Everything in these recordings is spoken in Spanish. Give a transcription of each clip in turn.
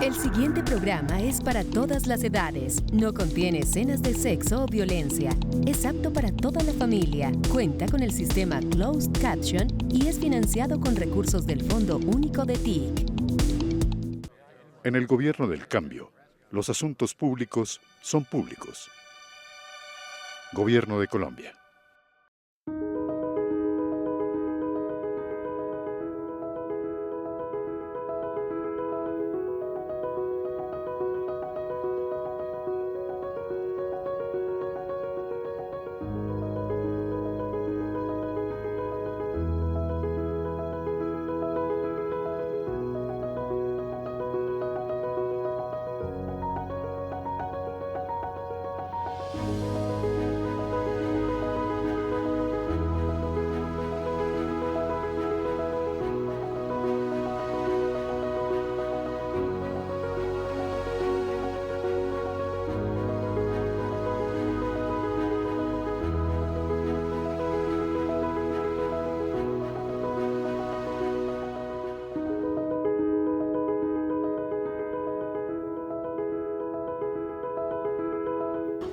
El siguiente programa es para todas las edades. No contiene escenas de sexo o violencia. Es apto para toda la familia. Cuenta con el sistema Closed Caption y es financiado con recursos del Fondo Único de TIC. En el gobierno del cambio, los asuntos públicos son públicos. Gobierno de Colombia.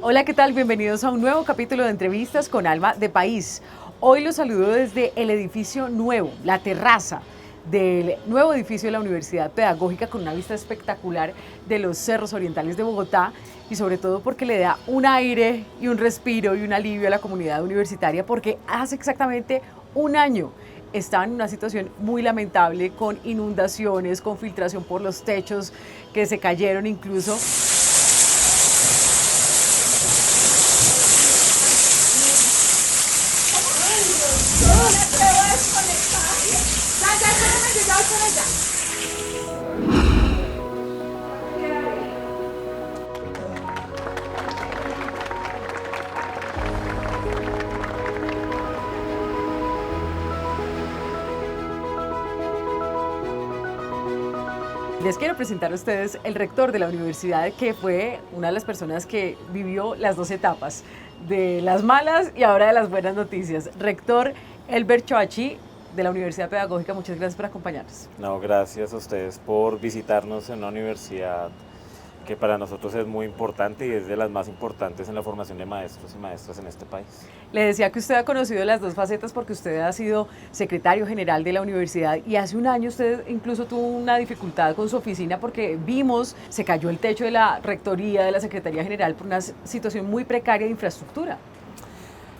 Hola, ¿qué tal? Bienvenidos a un nuevo capítulo de entrevistas con Alma de País. Hoy los saludo desde el edificio nuevo, la terraza del nuevo edificio de la Universidad Pedagógica, con una vista espectacular de los cerros orientales de Bogotá, y sobre todo porque le da un aire y un respiro y un alivio a la comunidad universitaria, porque hace exactamente un año estaban en una situación muy lamentable, con inundaciones, con filtración por los techos que se cayeron incluso. Les quiero presentar a ustedes el rector de la universidad, que fue una de las personas que vivió las dos etapas, de las malas y ahora de las buenas noticias. Rector Elber Choachí, de la Universidad Pedagógica, muchas gracias por acompañarnos. No, gracias a ustedes por visitarnos en una universidad que para nosotros es muy importante y es de las más importantes en la formación de maestros y maestras en este país. Le decía que usted ha conocido las dos facetas porque usted ha sido secretario general de la universidad, y hace un año usted incluso tuvo una dificultad con su oficina porque vimos, se cayó el techo de la rectoría, de la Secretaría General, por una situación muy precaria de infraestructura.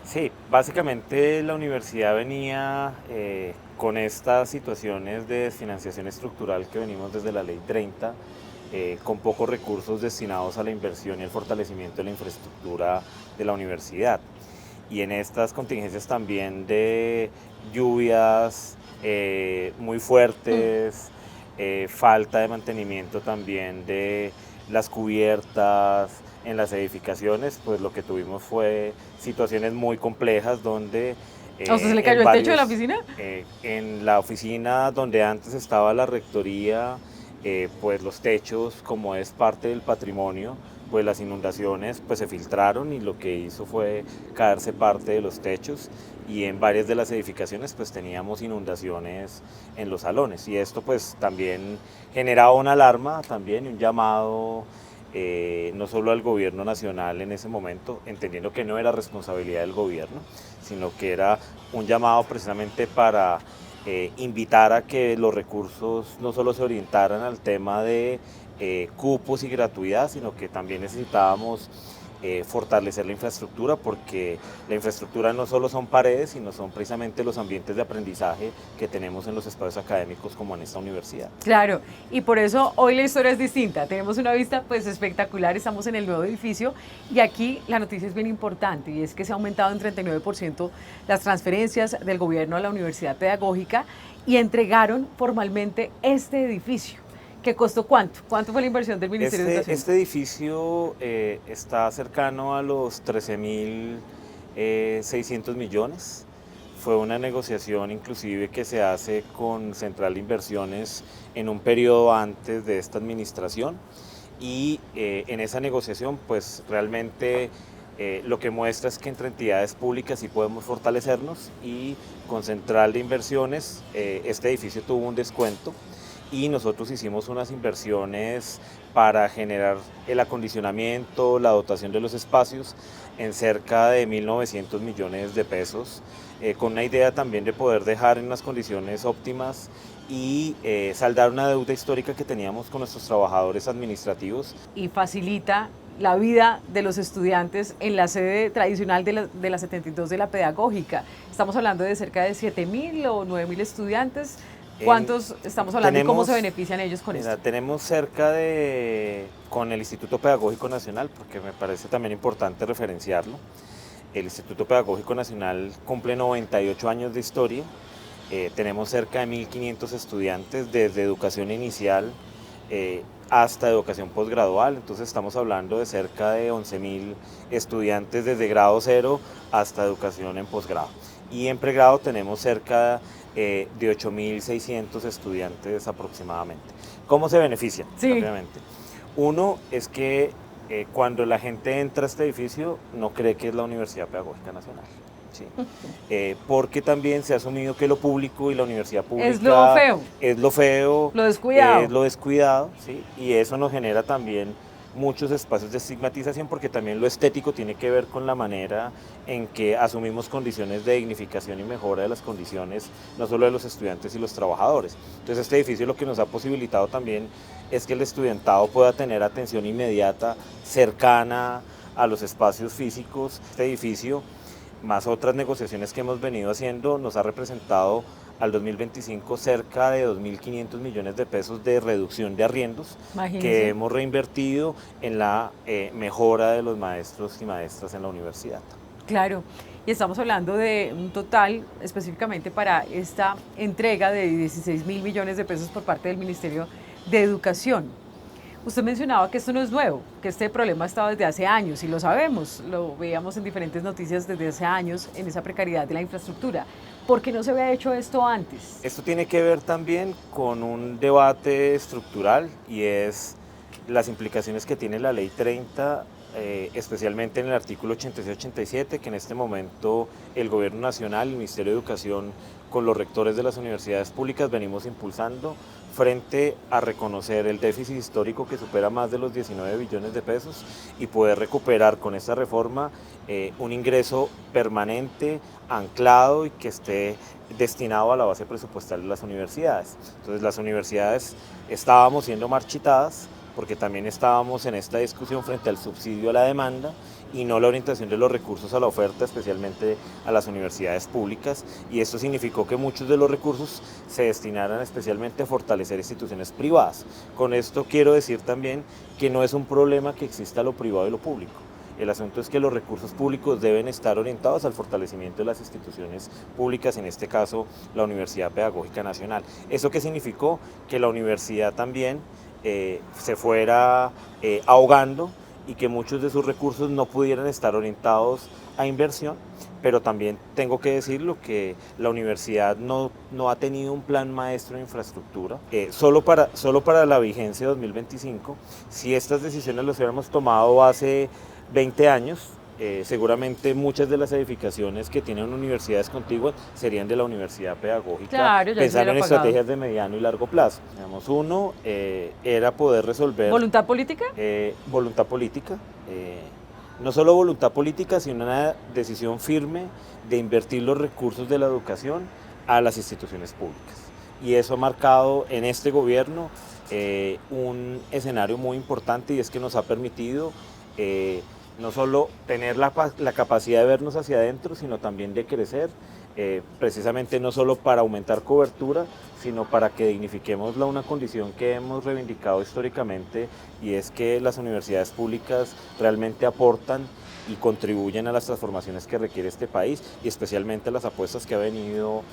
Sí, básicamente la universidad venía con estas situaciones de desfinanciación estructural que venimos desde la Ley 30, con pocos recursos destinados a la inversión y el fortalecimiento de la infraestructura de la universidad. Y en estas contingencias también de lluvias muy fuertes, falta de mantenimiento también de las cubiertas en las edificaciones, pues lo que tuvimos fue situaciones muy complejas donde... ¿A usted se le cayó el techo de la oficina? En la oficina donde antes estaba la rectoría, pues los techos, como es parte del patrimonio, pues las inundaciones pues se filtraron y lo que hizo fue caerse parte de los techos, y en varias de las edificaciones pues teníamos inundaciones en los salones, y esto pues también generaba una alarma también y un llamado no solo al gobierno nacional en ese momento, entendiendo que no era responsabilidad del gobierno, sino que era un llamado precisamente para invitar a que los recursos no solo se orientaran al tema de cupos y gratuidad, sino que también necesitábamos fortalecer la infraestructura, porque la infraestructura no solo son paredes, sino son precisamente los ambientes de aprendizaje que tenemos en los espacios académicos como en esta universidad. Claro, y por eso hoy la historia es distinta. Tenemos una vista pues espectacular, estamos en el nuevo edificio, y aquí la noticia es bien importante, y es que se ha aumentado en 39% las transferencias del gobierno a la Universidad Pedagógica, y entregaron formalmente este edificio. ¿Qué costó cuánto? ¿Cuánto fue la inversión del Ministerio de Educación? Este edificio está cercano a los 13.600 millones. Fue una negociación inclusive que se hace con Central de Inversiones en un periodo antes de esta administración, y en esa negociación pues realmente lo que muestra es que entre entidades públicas sí podemos fortalecernos, y con Central de Inversiones este edificio tuvo un descuento y nosotros hicimos unas inversiones para generar el acondicionamiento, la dotación de los espacios en cerca de 1.900 millones de pesos, con una idea también de poder dejar en unas condiciones óptimas y saldar una deuda histórica que teníamos con nuestros trabajadores administrativos. Y facilita la vida de los estudiantes en la sede tradicional de la 72 de la Pedagógica. Estamos hablando de cerca de 7.000 o 9.000 estudiantes. ¿Cuántos estamos hablando y cómo se benefician ellos con esto? Tenemos cerca de, con el Instituto Pedagógico Nacional, porque me parece también importante referenciarlo, el Instituto Pedagógico Nacional cumple 98 años de historia, tenemos cerca de 1.500 estudiantes desde educación inicial hasta educación posgradual, entonces estamos hablando de cerca de 11.000 estudiantes desde grado 0 hasta educación en posgrado. Y en pregrado tenemos cerca de 8.600 estudiantes aproximadamente. ¿Cómo se benefician? Sí. Obviamente. Uno es que cuando la gente entra a este edificio no cree que es la Universidad Pedagógica Nacional. ¿Sí? Porque también se ha asumido que lo público y la universidad pública es lo feo, lo descuidado. Es lo descuidado, ¿sí? Y eso nos genera también muchos espacios de estigmatización, porque también lo estético tiene que ver con la manera en que asumimos condiciones de dignificación y mejora de las condiciones, no solo de los estudiantes y los trabajadores. Entonces este edificio lo que nos ha posibilitado también es que el estudiantado pueda tener atención inmediata, cercana a los espacios físicos. Este edificio, más otras negociaciones que hemos venido haciendo, nos ha representado al 2025 cerca de 2.500 millones de pesos de reducción de arriendos. Imagínense. Que hemos reinvertido en la mejora de los maestros y maestras en la universidad. Claro, y estamos hablando de un total específicamente para esta entrega de 16.000 millones de pesos por parte del Ministerio de Educación. Usted mencionaba que esto no es nuevo, que este problema ha estado desde hace años y lo sabemos, lo veíamos en diferentes noticias desde hace años en esa precariedad de la infraestructura. ¿Por qué no se había hecho esto antes? Esto tiene que ver también con un debate estructural y es las implicaciones que tiene la Ley 30, especialmente en el artículo 86-87, que en este momento el Gobierno Nacional, el Ministerio de Educación, con los rectores de las universidades públicas venimos impulsando frente a reconocer el déficit histórico que supera más de los 19 billones de pesos y poder recuperar con esta reforma un ingreso permanente, anclado y que esté destinado a la base presupuestal de las universidades. Entonces las universidades estábamos siendo marchitadas porque también estábamos en esta discusión frente al subsidio a la demanda y no la orientación de los recursos a la oferta, especialmente a las universidades públicas, y esto significó que muchos de los recursos se destinaran especialmente a fortalecer instituciones privadas. Con esto quiero decir también que no es un problema que exista lo privado y lo público. El asunto es que los recursos públicos deben estar orientados al fortalecimiento de las instituciones públicas, en este caso la Universidad Pedagógica Nacional. ¿Eso qué significó? Que la universidad también se fuera ahogando y que muchos de sus recursos no pudieran estar orientados a inversión, pero también tengo que decirlo que la universidad no ha tenido un plan maestro de infraestructura, solo para la vigencia de 2025. Si estas decisiones las hubiéramos tomado hace 20 años, seguramente muchas de las edificaciones que tienen universidades contiguas serían de la Universidad Pedagógica, claro, pensando en estrategias de mediano y largo plazo. Digamos, uno era poder resolver... ¿Voluntad política? Voluntad política. No solo voluntad política, sino una decisión firme de invertir los recursos de la educación a las instituciones públicas. Y eso ha marcado en este gobierno un escenario muy importante, y es que nos ha permitido no solo tener la capacidad de vernos hacia adentro, sino también de crecer, precisamente no solo para aumentar cobertura, sino para que dignifiquemos una condición que hemos reivindicado históricamente, y es que las universidades públicas realmente aportan y contribuyen a las transformaciones que requiere este país, y especialmente a las apuestas que ha venido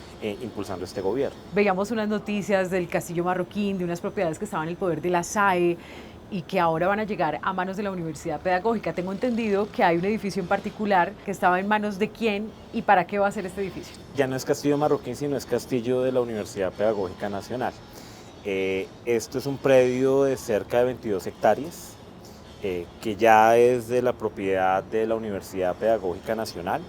impulsando este gobierno. Veíamos unas noticias del Castillo Marroquín, de unas propiedades que estaban en el poder de la SAE, y que ahora van a llegar a manos de la Universidad Pedagógica. Tengo entendido que hay un edificio en particular que estaba en manos de quién y para qué va a ser este edificio. Ya no es Castillo Marroquín, sino es Castillo de la Universidad Pedagógica Nacional. Esto es un predio de cerca de 22 hectáreas, que ya es de la propiedad de la Universidad Pedagógica Nacional.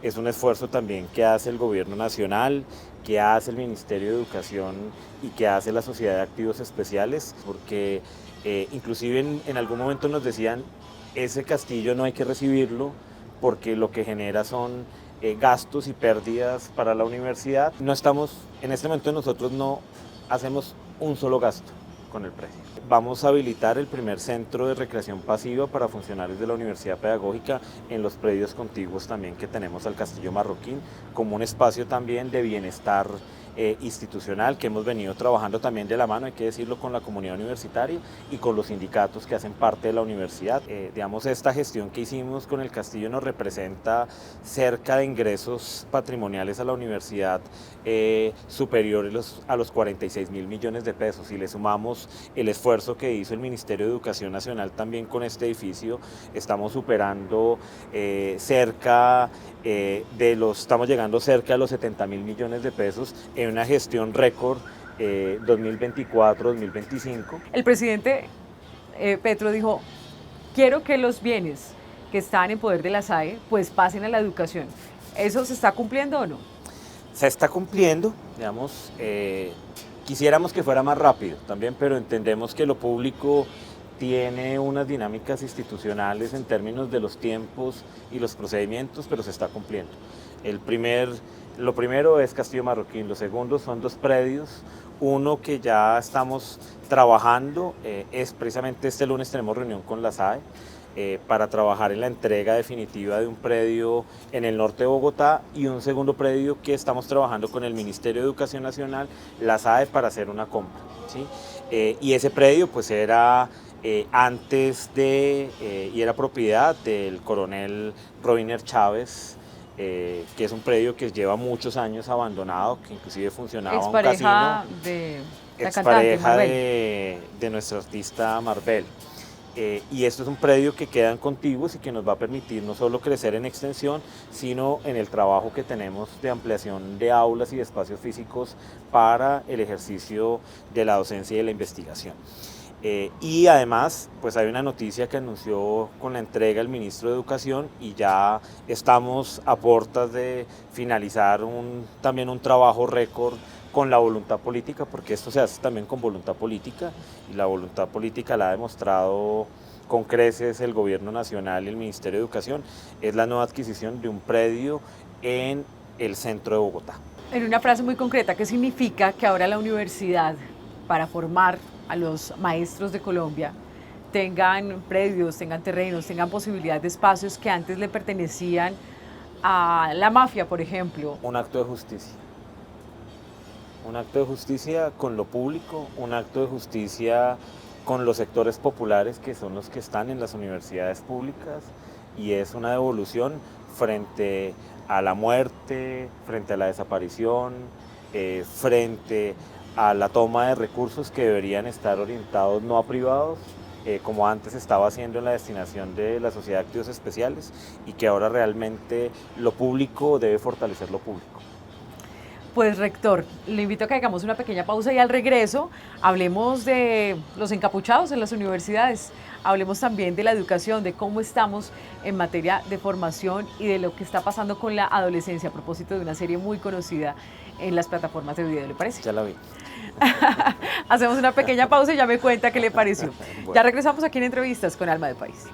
Es un esfuerzo también que hace el gobierno nacional, qué hace el Ministerio de Educación y qué hace la Sociedad de Activos Especiales, porque inclusive en algún momento nos decían, ese castillo no hay que recibirlo porque lo que genera son gastos y pérdidas para la universidad. No estamos, en este momento nosotros no hacemos un solo gasto con el predio. Vamos a habilitar el primer centro de recreación pasiva para funcionarios de la Universidad Pedagógica en los predios contiguos también que tenemos al Castillo Marroquín, como un espacio también de bienestar institucional que hemos venido trabajando también de la mano, hay que decirlo, con la comunidad universitaria y con los sindicatos que hacen parte de la universidad. Digamos, esta gestión que hicimos con el castillo nos representa cerca de ingresos patrimoniales a la universidad superiores a los 46.000 millones de pesos. Y le sumamos el esfuerzo que hizo el Ministerio de Educación Nacional también con este edificio, estamos superando estamos llegando cerca de los 70.000 millones de pesos en una gestión récord 2024-2025. El presidente Petro dijo, quiero que los bienes que están en poder de la SAE pues pasen a la educación. ¿Eso se está cumpliendo o no? Se está cumpliendo, digamos, quisiéramos que fuera más rápido también, pero entendemos que lo público tiene unas dinámicas institucionales en términos de los tiempos y los procedimientos, pero se está cumpliendo. Lo primero es Castillo Marroquín, lo segundo son 2 predios, uno que ya estamos trabajando, es precisamente este lunes tenemos reunión con la SAE para trabajar en la entrega definitiva de un predio en el norte de Bogotá y un segundo predio que estamos trabajando con el Ministerio de Educación Nacional, la SAE, para hacer una compra, ¿sí? Y ese predio pues era y era propiedad del coronel Robiner Chávez, que es un predio que lleva muchos años abandonado, que inclusive funcionaba un casino. Expareja de nuestra artista Marvel. Y esto es un predio que quedan contiguos y que nos va a permitir no solo crecer en extensión, sino en el trabajo que tenemos de ampliación de aulas y de espacios físicos para el ejercicio de la docencia y de la investigación. Y además, pues hay una noticia que anunció con la entrega el ministro de Educación y ya estamos a puertas de finalizar también un trabajo récord con la voluntad política, porque esto se hace también con voluntad política y la voluntad política la ha demostrado con creces el Gobierno Nacional y el Ministerio de Educación, es la nueva adquisición de un predio en el centro de Bogotá. En una frase muy concreta, ¿qué significa que ahora la universidad, para formar a los maestros de Colombia, tengan predios, tengan terrenos, tengan posibilidad de espacios que antes le pertenecían a la mafia, por ejemplo? Un acto de justicia. Un acto de justicia con lo público, un acto de justicia con los sectores populares que son los que están en las universidades públicas, y es una devolución frente a la muerte, frente a la desaparición, frente a la toma de recursos que deberían estar orientados no a privados, como antes estaba haciendo en la destinación de la Sociedad de Activos Especiales, y que ahora realmente lo público debe fortalecer lo público. Pues, rector, le invito a que hagamos una pequeña pausa y al regreso hablemos de los encapuchados en las universidades, hablemos también de la educación, de cómo estamos en materia de formación y de lo que está pasando con la adolescencia a propósito de una serie muy conocida en las plataformas de video, ¿le parece? Ya la vi. Hacemos una pequeña pausa y ya me cuenta qué le pareció. Bueno. Ya regresamos aquí en Entrevistas con Alma de País.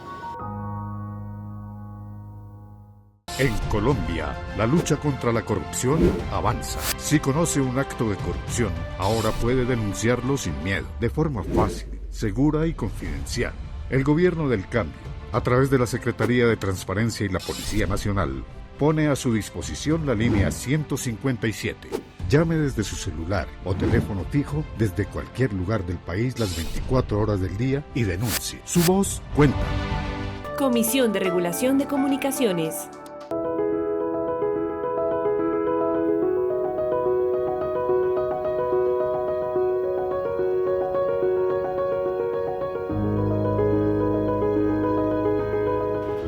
En Colombia, la lucha contra la corrupción avanza. Si conoce un acto de corrupción, ahora puede denunciarlo sin miedo, de forma fácil, segura y confidencial. El Gobierno del Cambio, a través de la Secretaría de Transparencia y la Policía Nacional, pone a su disposición la línea 157. Llame desde su celular o teléfono fijo desde cualquier lugar del país las 24 horas del día y denuncie. Su voz cuenta. Comisión de Regulación de Comunicaciones.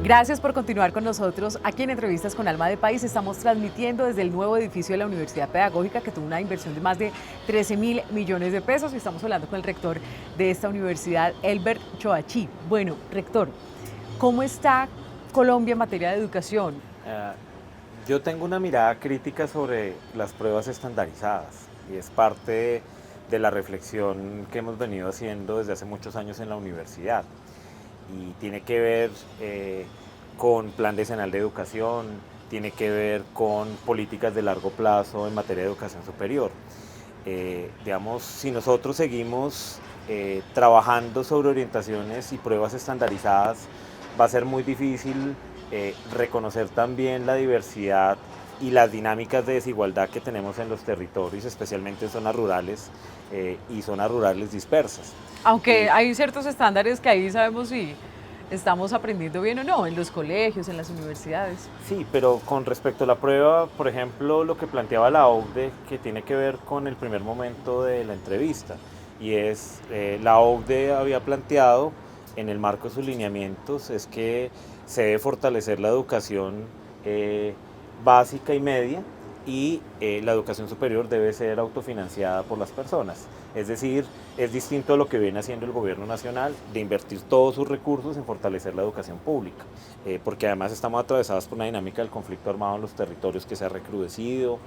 Gracias por continuar con nosotros aquí en Entrevistas con Alma de País. Estamos transmitiendo desde el nuevo edificio de la Universidad Pedagógica, que tuvo una inversión de más de 13.000 millones de pesos, y estamos hablando con el rector de esta universidad, Elbert Choachí. Bueno, rector, ¿cómo está Colombia en materia de educación? Yo tengo una mirada crítica sobre las pruebas estandarizadas y es parte de la reflexión que hemos venido haciendo desde hace muchos años en la universidad y tiene que ver con plan decenal de educación, tiene que ver con políticas de largo plazo en materia de educación superior. Digamos, si nosotros seguimos trabajando sobre orientaciones y pruebas estandarizadas, va a ser muy difícil reconocer también la diversidad y las dinámicas de desigualdad que tenemos en los territorios, especialmente en zonas rurales y zonas rurales dispersas. Aunque hay ciertos estándares que ahí sabemos si estamos aprendiendo bien o no, en los colegios, en las universidades. Sí, pero con respecto a la prueba, por ejemplo, lo que planteaba la OCDE, que tiene que ver con el primer momento de la entrevista, y es, la OCDE había planteado en el marco de sus lineamientos, es que se debe fortalecer la educación básica y media, y la educación superior debe ser autofinanciada por las personas. Es decir, es distinto a lo que viene haciendo el gobierno nacional de invertir todos sus recursos en fortalecer la educación pública, porque además estamos atravesados por una dinámica del conflicto armado en los territorios que se ha recrudecido,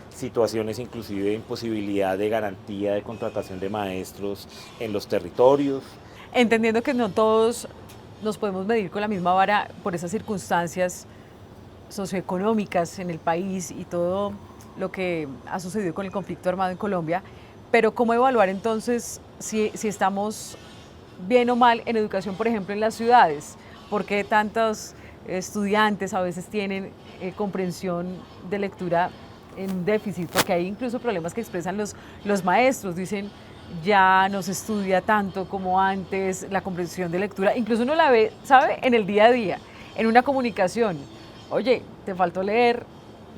situaciones inclusive de imposibilidad de garantía de contratación de maestros en los territorios. Entendiendo que no todos nos podemos medir con la misma vara por esas circunstancias socioeconómicas en el país y todo lo que ha sucedido con el conflicto armado en Colombia, pero ¿cómo evaluar entonces si estamos bien o mal en educación, por ejemplo, en las ciudades? ¿Por qué tantos estudiantes a veces tienen comprensión de lectura en déficit? Porque hay incluso problemas que expresan los maestros, dicen ya no se estudia tanto como antes, la comprensión de lectura, incluso uno la ve, ¿sabe?, en el día a día, en una comunicación. Oye, te faltó leer,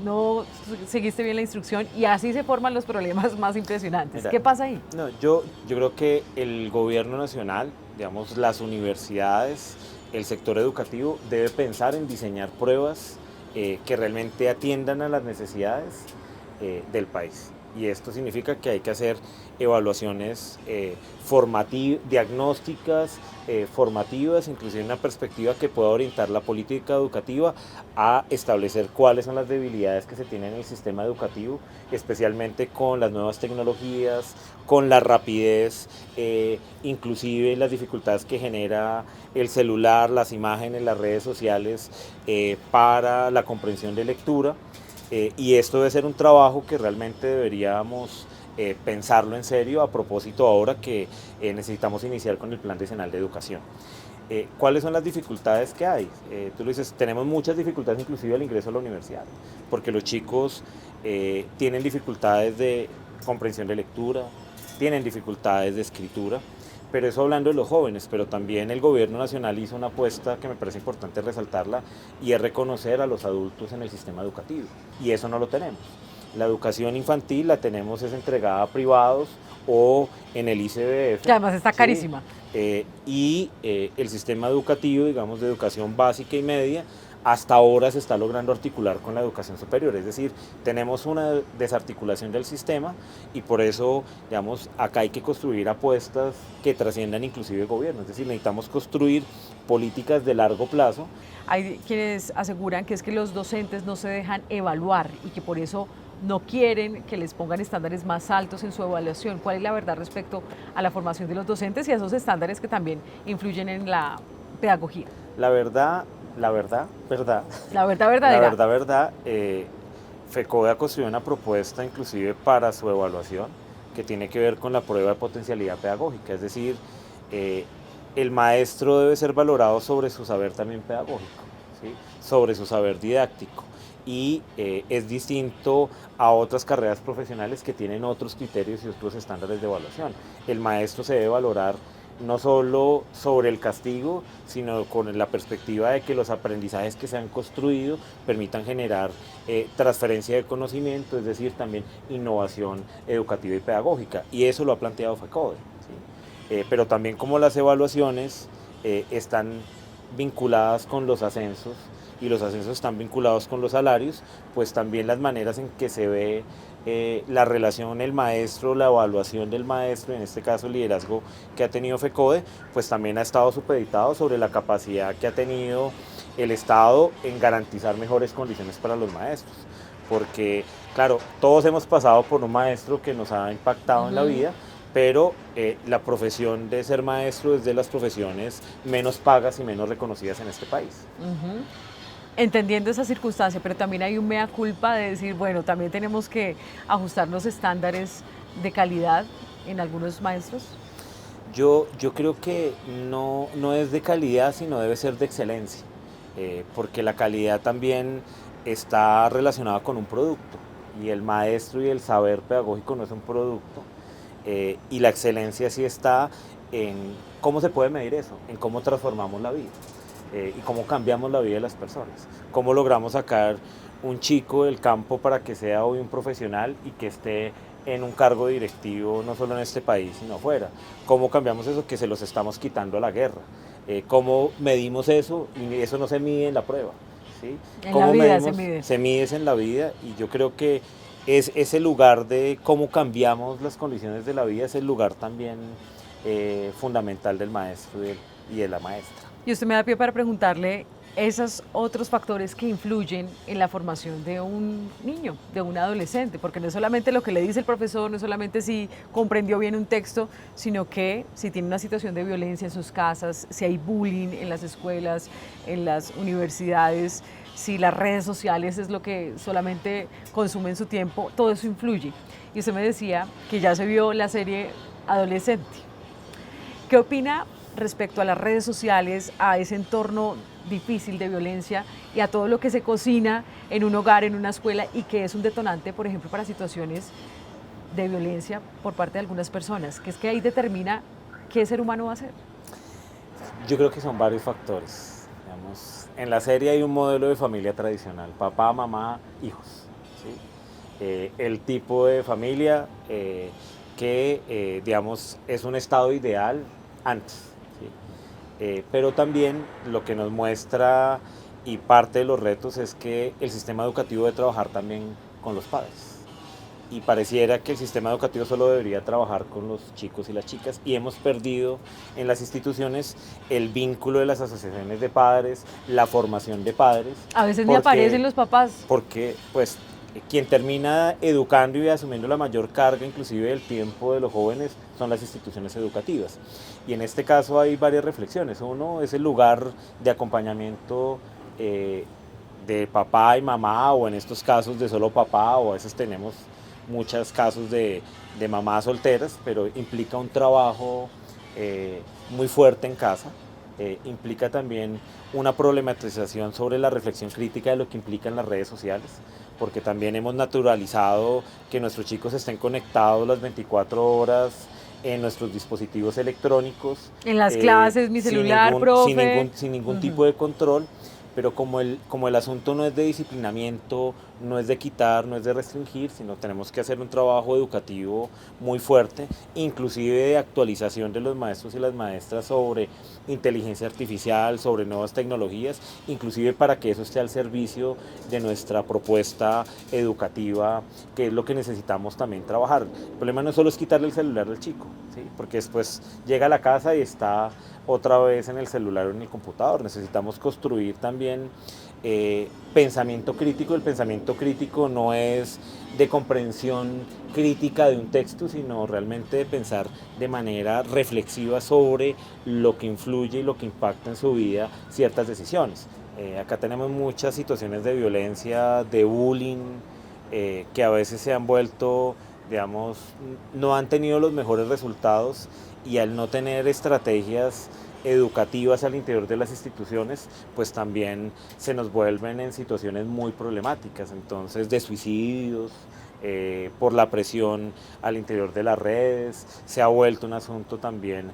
no seguiste bien la instrucción y así se forman los problemas más impresionantes. Mira, ¿qué pasa ahí? No, yo creo que el gobierno nacional, digamos, las universidades, el sector educativo debe pensar en diseñar pruebas que realmente atiendan a las necesidades del país. Y esto significa que hay que hacer evaluaciones diagnósticas, formativas, inclusive una perspectiva que pueda orientar la política educativa a establecer cuáles son las debilidades que se tienen en el sistema educativo, especialmente con las nuevas tecnologías, con la rapidez, inclusive las dificultades que genera el celular, las imágenes, las redes sociales para la comprensión de lectura. Y esto debe ser un trabajo que realmente deberíamos pensarlo en serio a propósito ahora que necesitamos iniciar con el Plan Decenal de Educación. ¿Cuáles son las dificultades que hay? Tú lo dices, tenemos muchas dificultades inclusive al ingreso a la universidad, porque los chicos tienen dificultades de comprensión de lectura, tienen dificultades de escritura, pero eso hablando de los jóvenes, pero también el gobierno nacional hizo una apuesta que me parece importante resaltarla y es reconocer a los adultos en el sistema educativo, y eso no lo tenemos. La educación infantil la tenemos es entregada a privados o en el ICBF. Que además está carísima. Sí, el sistema educativo, digamos, de educación básica y media, hasta ahora se está logrando articular con la educación superior, es decir, tenemos una desarticulación del sistema y por eso, digamos, acá hay que construir apuestas que trasciendan inclusive gobierno, es decir, necesitamos construir políticas de largo plazo. Hay quienes aseguran que es que los docentes no se dejan evaluar y que por eso no quieren que les pongan estándares más altos en su evaluación. ¿Cuál es la verdad respecto a la formación de los docentes y a esos estándares que también influyen en la pedagogía? La verdad verdadera. FECODE ha construido una propuesta inclusive para su evaluación que tiene que ver con la prueba de potencialidad pedagógica, es decir, el maestro debe ser valorado sobre su saber también pedagógico, ¿sí?, sobre su saber didáctico, y es distinto a otras carreras profesionales que tienen otros criterios y otros estándares de evaluación. El maestro se debe valorar no solo sobre el castigo, sino con la perspectiva de que los aprendizajes que se han construido permitan generar transferencia de conocimiento, es decir, también innovación educativa y pedagógica, y eso lo ha planteado FECODE, ¿sí? Pero también como las evaluaciones están vinculadas con los ascensos, y los ascensos están vinculados con los salarios, pues también las maneras en que se ve la relación el maestro, la evaluación del maestro, en este caso el liderazgo que ha tenido FECODE, pues también ha estado supeditado sobre la capacidad que ha tenido el Estado en garantizar mejores condiciones para los maestros, porque claro, todos hemos pasado por un maestro que nos ha impactado en la vida, pero la profesión de ser maestro es de las profesiones menos pagas y menos reconocidas en este país. Entendiendo esa circunstancia, pero también hay un mea culpa de decir, bueno, también tenemos que ajustar los estándares de calidad en algunos maestros. Yo creo que no es de calidad, sino debe ser de excelencia, porque la calidad también está relacionada con un producto, y el maestro y el saber pedagógico no es un producto, y la excelencia sí está en cómo se puede medir eso, en cómo transformamos la vida, y cómo cambiamos la vida de las personas, cómo logramos sacar un chico del campo para que sea hoy un profesional y que esté en un cargo directivo, no solo en este país, sino afuera. ¿Cómo cambiamos eso que se los estamos quitando a la guerra? ¿Cómo medimos eso? Y eso no se mide en la prueba, ¿sí? En ¿Cómo la vida medimos? se mide. Se mide en la vida, y yo creo que es ese lugar de cómo cambiamos las condiciones de la vida, es el lugar también fundamental del maestro y de la maestra. Y usted me da pie para preguntarle esos otros factores que influyen en la formación de un niño, de un adolescente, porque no es solamente lo que le dice el profesor, no es solamente si comprendió bien un texto, sino que si tiene una situación de violencia en sus casas, si hay bullying en las escuelas, en las universidades, si las redes sociales es lo que solamente consumen su tiempo, todo eso influye. Y usted me decía que ya se vio la serie Adolescente. ¿Qué opina respecto a las redes sociales, a ese entorno difícil de violencia y a todo lo que se cocina en un hogar, en una escuela, y que es un detonante, por ejemplo, para situaciones de violencia por parte de algunas personas, que es que ahí determina qué ser humano va a ser? Yo creo que son varios factores. Digamos, en la serie hay un modelo de familia tradicional, papá, mamá, hijos, ¿sí? El tipo de familia que, digamos, es un estado ideal antes. Pero también lo que nos muestra, y parte de los retos, es que el sistema educativo debe trabajar también con los padres. Y pareciera que el sistema educativo solo debería trabajar con los chicos y las chicas, y hemos perdido en las instituciones el vínculo de las asociaciones de padres, la formación de padres. A veces ni aparecen los papás. Porque pues quien termina educando y asumiendo la mayor carga, inclusive del tiempo de los jóvenes, son las instituciones educativas. Y en este caso hay varias reflexiones. Uno es el lugar de acompañamiento de papá y mamá, o en estos casos de solo papá, o a veces tenemos muchos casos de mamás solteras, pero implica un trabajo muy fuerte en casa. Implica también una problematización sobre la reflexión crítica de lo que implican las redes sociales, porque también hemos naturalizado que nuestros chicos estén conectados las 24 horas en nuestros dispositivos electrónicos. En las clases, mi celular, profe. Sin ningún tipo de control. Pero como el asunto no es de disciplinamiento, no es de quitar, no es de restringir, sino tenemos que hacer un trabajo educativo muy fuerte, inclusive de actualización de los maestros y las maestras sobre inteligencia artificial, sobre nuevas tecnologías, inclusive para que eso esté al servicio de nuestra propuesta educativa, que es lo que necesitamos también trabajar. El problema no solo es quitarle el celular al chico, ¿sí? Porque después llega a la casa y está otra vez en el celular o en el computador. Necesitamos construir también pensamiento crítico. El pensamiento crítico no es de comprensión crítica de un texto, sino realmente de pensar de manera reflexiva sobre lo que influye y lo que impacta en su vida ciertas decisiones. Acá tenemos muchas situaciones de violencia, de bullying, que a veces se han vuelto, digamos, no han tenido los mejores resultados, y al no tener estrategias educativas al interior de las instituciones, pues también se nos vuelven en situaciones muy problemáticas, entonces de suicidios, por la presión al interior de las redes. Se ha vuelto un asunto también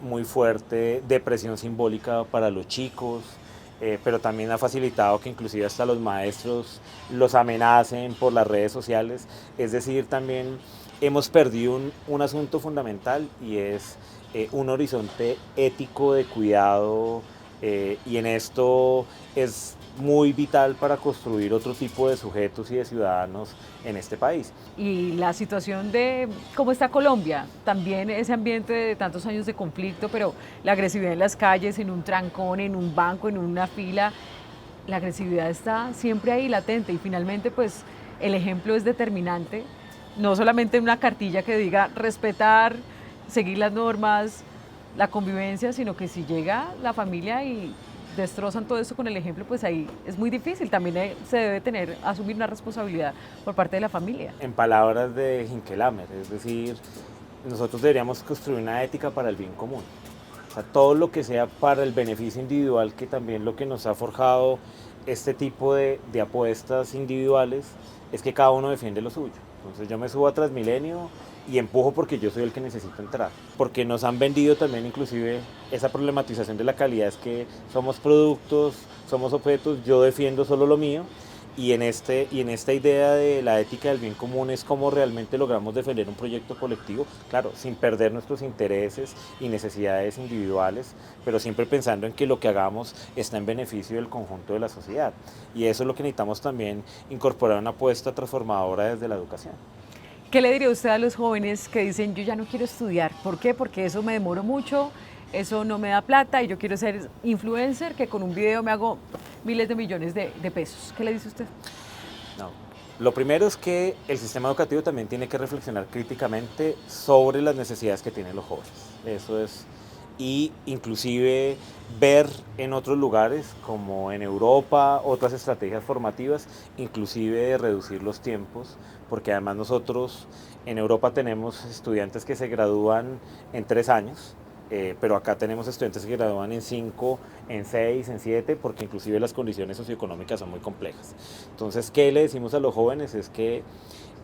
muy fuerte de presión simbólica para los chicos, pero también ha facilitado que inclusive hasta los maestros los amenacen por las redes sociales. Es decir, también hemos perdido un asunto fundamental, y es un horizonte ético de cuidado, y en esto es muy vital para construir otro tipo de sujetos y de ciudadanos en este país. Y la situación de cómo está Colombia, también ese ambiente de tantos años de conflicto, pero la agresividad en las calles, en un trancón, en un banco, en una fila, la agresividad está siempre ahí latente y finalmente pues el ejemplo es determinante, no solamente una cartilla que diga respetar, seguir las normas, la convivencia, sino que si llega la familia y destrozan todo esto con el ejemplo, pues ahí es muy difícil. También se debe asumir una responsabilidad por parte de la familia. En palabras de Hinkelamer, es decir, nosotros deberíamos construir una ética para el bien común. O sea, todo lo que sea para el beneficio individual, que también lo que nos ha forjado este tipo de apuestas individuales es que cada uno defiende lo suyo. Entonces yo me subo a Transmilenio y empujo porque yo soy el que necesito entrar. Porque nos han vendido también inclusive esa problematización de la calidad, es que somos productos, somos objetos, yo defiendo solo lo mío. Y en esta idea de la ética del bien común es cómo realmente logramos defender un proyecto colectivo, claro, sin perder nuestros intereses y necesidades individuales, pero siempre pensando en que lo que hagamos está en beneficio del conjunto de la sociedad. Y eso es lo que necesitamos también incorporar una apuesta transformadora desde la educación. ¿Qué le diría usted a los jóvenes que dicen yo ya no quiero estudiar? ¿Por qué? Porque eso me demoro mucho, eso no me da plata y yo quiero ser influencer, que con un video me hago miles de millones de pesos. ¿Qué le dice usted? No. Lo primero es que el sistema educativo también tiene que reflexionar críticamente sobre las necesidades que tienen los jóvenes. Eso es, y inclusive ver en otros lugares, como en Europa, otras estrategias formativas, inclusive reducir los tiempos, porque además nosotros en Europa tenemos estudiantes que se gradúan en 3 años, pero acá tenemos estudiantes que gradúan en 5, en 6, en 7, porque inclusive las condiciones socioeconómicas son muy complejas. Entonces, ¿qué le decimos a los jóvenes? Es que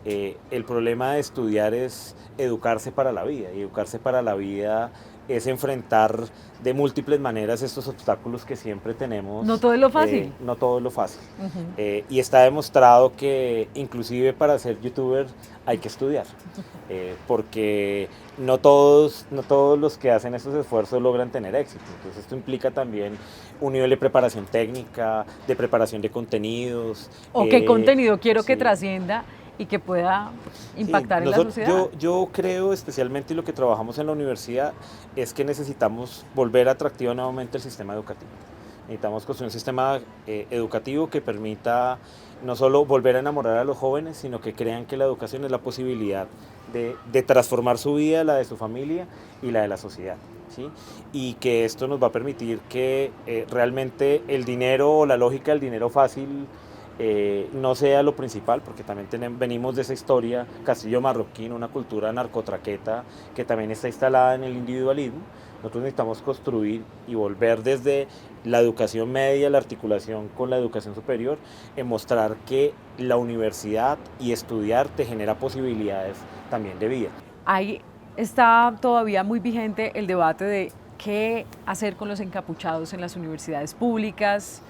el problema de estudiar es educarse para la vida, y educarse para la vida es enfrentar de múltiples maneras estos obstáculos que siempre tenemos. No todo es lo fácil. No todo es lo fácil. Y está demostrado que inclusive para ser youtuber hay que estudiar, porque no todos los que hacen esos esfuerzos logran tener éxito. Entonces esto implica también un nivel de preparación técnica, de preparación de contenidos. ¿O qué contenido quiero que sí. trascienda y que pueda impactar en la sociedad? Yo creo especialmente, y lo que trabajamos en la universidad, es que necesitamos volver atractivo nuevamente el sistema educativo. Necesitamos construir un sistema educativo que permita no solo volver a enamorar a los jóvenes, sino que crean que la educación es la posibilidad de transformar su vida, la de su familia y la de la sociedad, ¿sí? Y que esto nos va a permitir que realmente el dinero o la lógica del dinero fácil no sea lo principal, porque también venimos de esa historia castillo-marroquín, una cultura narcotraqueta que también está instalada en el individualismo. Nosotros necesitamos construir y volver desde la educación media, la articulación con la educación superior, en mostrar que la universidad y estudiar te genera posibilidades también de vida. Ahí está todavía muy vigente el debate de qué hacer con los encapuchados en las universidades públicas.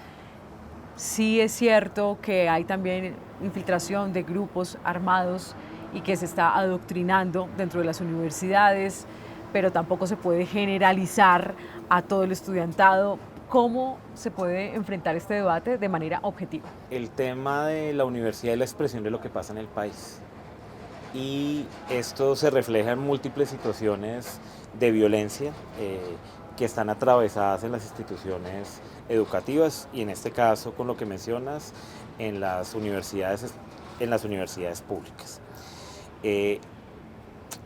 Sí es cierto que hay también infiltración de grupos armados y que se está adoctrinando dentro de las universidades, pero tampoco se puede generalizar a todo el estudiantado. ¿Cómo se puede enfrentar este debate de manera objetiva? El tema de la universidad es la expresión de lo que pasa en el país. Y esto se refleja en múltiples situaciones de violencia que están atravesadas en las instituciones educativas y en este caso, con lo que mencionas, en las universidades públicas.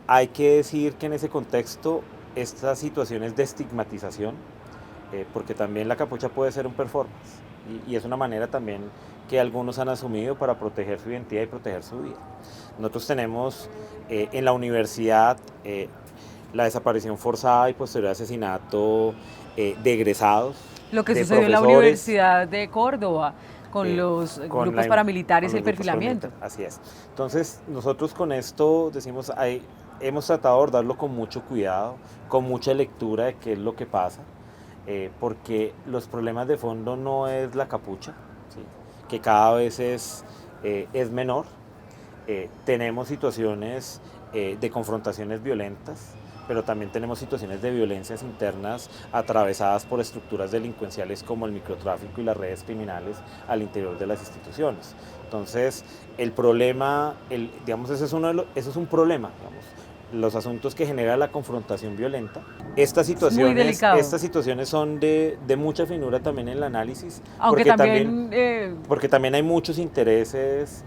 Hay que decir que en ese contexto estas situaciones de estigmatización, porque también la capucha puede ser un performance y es una manera también que algunos han asumido para proteger su identidad y proteger su vida. Nosotros tenemos en la universidad la desaparición forzada y posterior asesinato de egresados. Lo que sucedió en la Universidad de Córdoba con los grupos paramilitares y el perfilamiento. Así es. Entonces, nosotros con esto decimos, hemos tratado de abordarlo con mucho cuidado, con mucha lectura de qué es lo que pasa, porque los problemas de fondo no es la capucha, ¿sí? Que cada vez es menor. Tenemos situaciones de confrontaciones violentas, pero también tenemos situaciones de violencias internas atravesadas por estructuras delincuenciales como el microtráfico y las redes criminales al interior de las instituciones. Entonces, el problema, digamos, ese es un problema, digamos, los asuntos que genera la confrontación violenta. Estas situaciones son de mucha finura también en el análisis, aunque porque también hay muchos intereses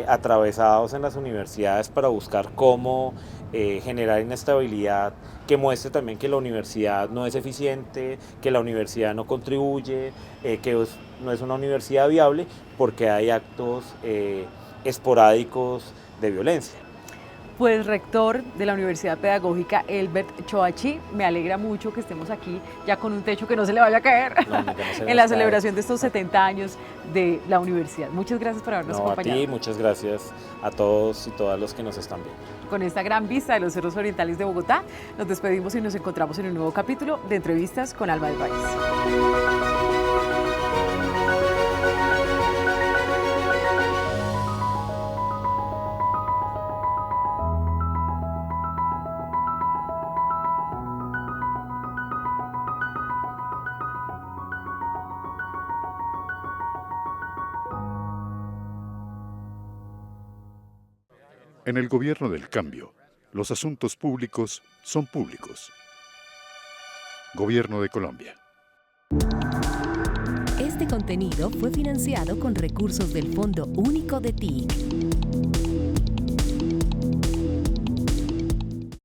atravesados en las universidades para buscar cómo generar inestabilidad, que muestre también que la universidad no es eficiente, que la universidad no contribuye, que no es una universidad viable, porque hay actos esporádicos de violencia. Pues rector de la Universidad Pedagógica, Elbert Choachí, me alegra mucho que estemos aquí ya con un techo que no se le vaya a caer en la celebración de estos 70 años de la universidad. Muchas gracias por habernos acompañado. A ti, muchas gracias a todos y todas los que nos están viendo. Con esta gran vista de los cerros orientales de Bogotá, nos despedimos y nos encontramos en un nuevo capítulo de Entrevistas con Alma del País. En el gobierno del cambio, los asuntos públicos son públicos. Gobierno de Colombia. Este contenido fue financiado con recursos del Fondo Único de TIC.